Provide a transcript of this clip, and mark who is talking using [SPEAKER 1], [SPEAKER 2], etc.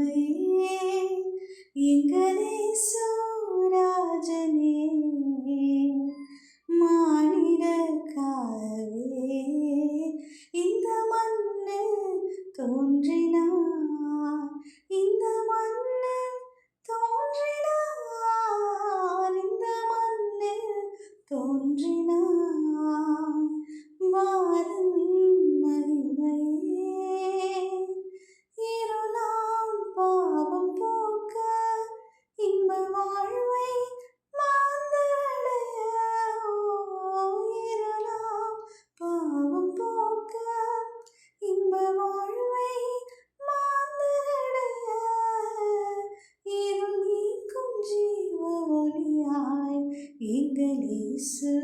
[SPEAKER 1] மகிமையே எங்களேசு ராஜனே மானிடர்க்காகவே இந்த மண்ணில் தோன்றினார் இந்த மண்ணில் தோன்றினார் இந்த மண்ணில் தோன்றினார் வாரும் மகிமையே இருளாம் பாவம் போக்க இன்ப வாழ்வை மாந்தடைய இருளாம் பாவம் போக்க இன்ப வாழ்வை மாந்தடைய இருள் நீக்கும் ஜீவ ஒளியாய் எங்கள் இயேசு